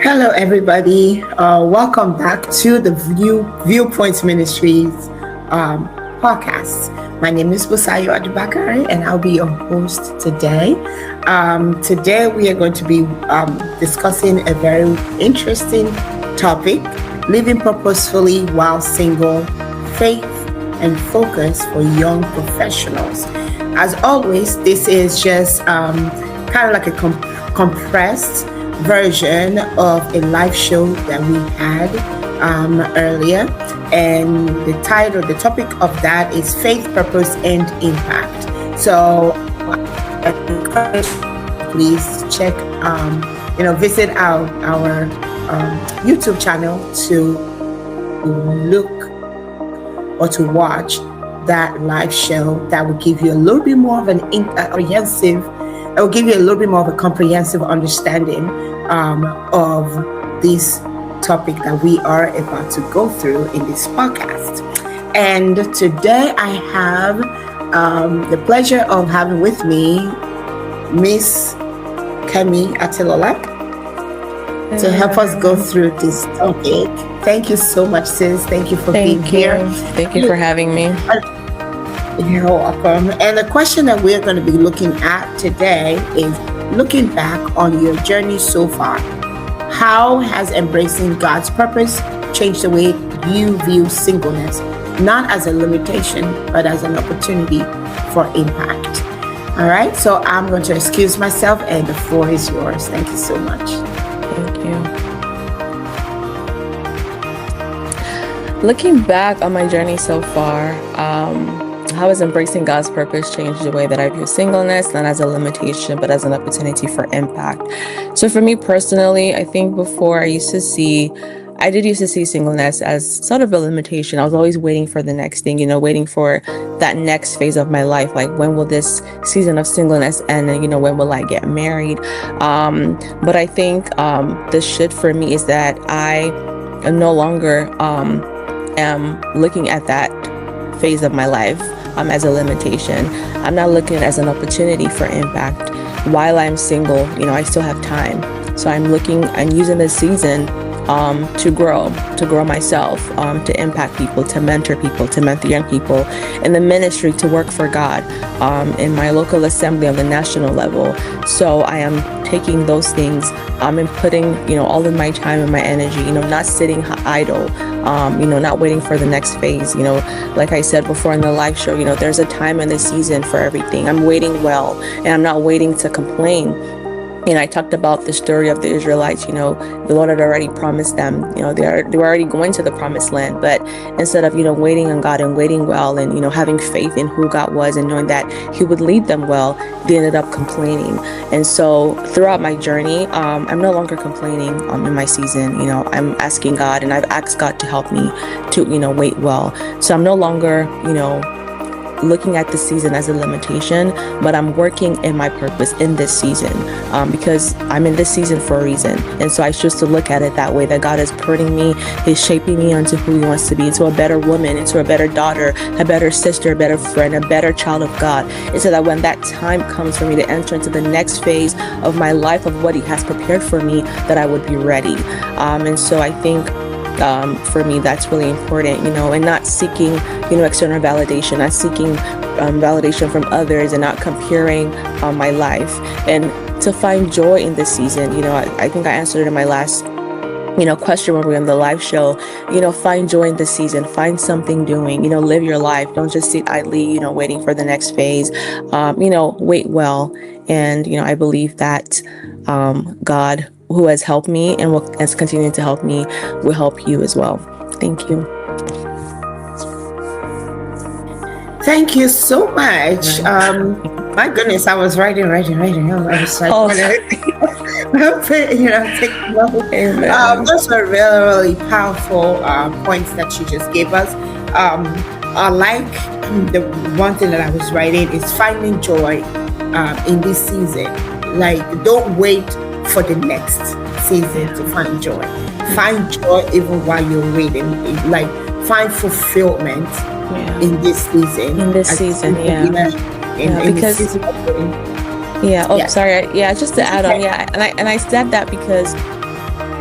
Hello, everybody. Welcome back to the Viewpoints Ministries podcast. My name is Busayo Adibakari, and I'll be your host today. Today, we are going to be discussing a very interesting topic: living purposefully while single, faith and focus for young professionals. As always, this is just kind of like a compressed version of a live show that we had earlier, and the topic of that is faith, purpose, and impact. So please check, visit our YouTube channel to look or to watch that live show. That will give you a little bit more of it will give you a little bit more of a comprehensive understanding of this topic that we are about to go through in this podcast. And today I have the pleasure of having with me Miss Kemi Atilola to help us go through this topic. Thank you so much, sis. Thank you for being here. Thank you for having me. You're welcome. And the question that we're going to be looking at today is looking back on your journey so far. How has embracing God's purpose changed the way you view singleness, not as a limitation, but as an opportunity for impact? All right, so I'm going to excuse myself and the floor is yours. Thank you so much. Thank you. Looking back on my journey so far, how has embracing God's purpose changed the way that I view singleness, not as a limitation, but as an opportunity for impact? So for me personally, I think before I used to see singleness as sort of a limitation. I was always waiting for the next thing, waiting for that next phase of my life. Like, when will this season of singleness end? And, when will I get married? But I think the shift for me is that I am no longer am looking at that phase of my life as a limitation. I'm not looking at it as an opportunity for impact. While I'm single, I still have time. So I'm using this season to grow myself, to impact people, to mentor young people in the ministry, to work for God in my local assembly on the national level. So I am taking those things and putting, all of my time and my energy, not sitting idle, not waiting for the next phase. Like I said before in the live show, there's a time and a season for everything. I'm waiting well, and I'm not waiting to complain. And I talked about the story of the Israelites. The Lord had already promised them, they were already going to the promised land. But instead of, waiting on God and waiting well and, having faith in who God was and knowing that He would lead them well, they ended up complaining. And so throughout my journey, I'm no longer complaining in my season. I'm asking God, and I've asked God to help me to, wait well. So I'm no longer, looking at the season as a limitation, but I'm working in my purpose in this season because I'm in this season for a reason. And so I choose to look at it that way, that God is pruning me, He's shaping me into who He wants to be, into a better woman, into a better daughter, a better sister, a better friend, a better child of God. And so that when that time comes for me to enter into the next phase of my life, of what He has prepared for me, that I would be ready. And so I think for me, that's really important, and not seeking, external validation, not seeking validation from others, and not comparing my life, and to find joy in this season. I think I answered in my last question when we were in the live show. Find joy in this season, find something doing, live your life. Don't just sit idly, waiting for the next phase. Wait well. And, I believe that God, who has helped me and has continued to help me, will help you as well. Thank you. Thank you so much. My goodness, I was writing. I was like, take notes. Those were really, really powerful points that you just gave us. I like the one thing that I was writing is finding joy in this season. Like, don't wait for the next season to find joy. Find joy even while you're waiting. Like, find fulfillment in this season. Sorry. Just to add on. And I said that because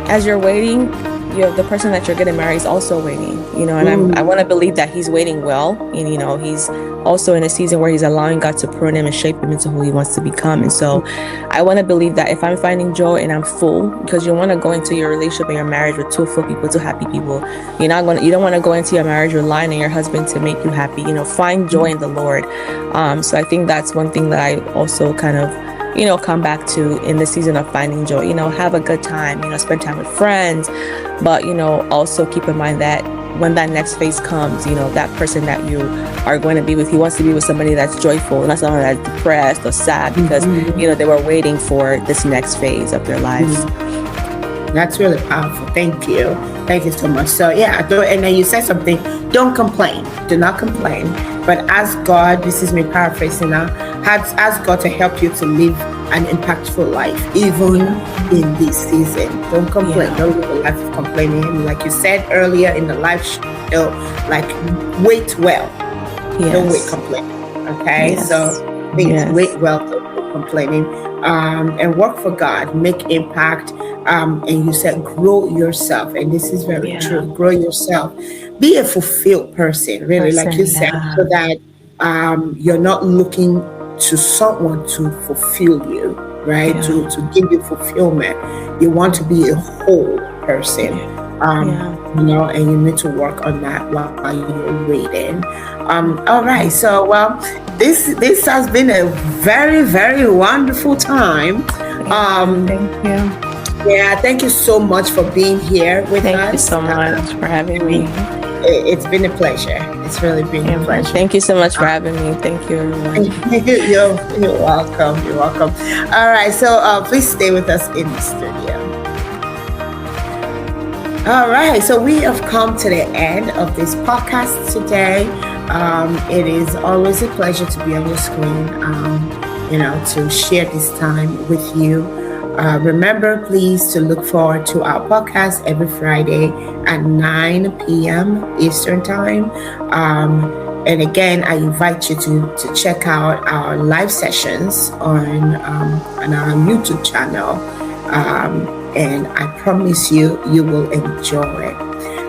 as you're waiting, the person that you're getting married is also waiting, and I want to believe that he's waiting well, and he's also in a season where he's allowing God to prune him and shape him into who he wants to become. And so I want to believe that if I'm finding joy and I'm full, because you want to go into your relationship and your marriage with two full people, two happy people. You don't want to go into your marriage relying on your husband to make you happy. Find joy in the Lord. So I think that's one thing that I also kind of come back to in the season of finding joy. Have a good time, spend time with friends, but also keep in mind that when that next phase comes, that person that you are going to be with, he wants to be with somebody that's joyful, not someone that's depressed or sad because they were waiting for this next phase of their lives. That's really powerful. Thank you so much. So and then you said something, don't complain, do not complain, but ask God, this is me paraphrasing now, ask God to help you to live an impactful life even in this season. Don't complain. Don't live a life of complaining. Like you said earlier in the live show, like wait well. Don't wait complaining. Okay, so wait well, don't wait complaining, and work for God, make impact. And you said grow yourself, and this is very true. Grow yourself, be a fulfilled person, really, like you said, so that you're not looking to someone to fulfill you, right? To give you fulfillment. You want to be a whole person, and you need to work on that while you're waiting. All right, so this has been a very, very wonderful time. Thank you. Yeah, thank you so much for being here with us. Thank you so much for having me. It's been a pleasure. It's really been a pleasure. Thank you so much for having me. Thank you, everyone. You're welcome. You're welcome. All right, so please stay with us in the studio. All right, so we have come to the end of this podcast today. It is always a pleasure to be on your screen, to share this time with you. Remember, please, to look forward to our podcast every Friday at 9 p.m. Eastern Time. And again, I invite you to check out our live sessions on our YouTube channel. And I promise you will enjoy it.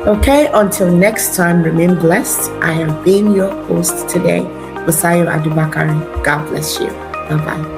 Okay, until next time, remain blessed. I have been your host today, Busayo Adubakari. God bless you. Bye-bye.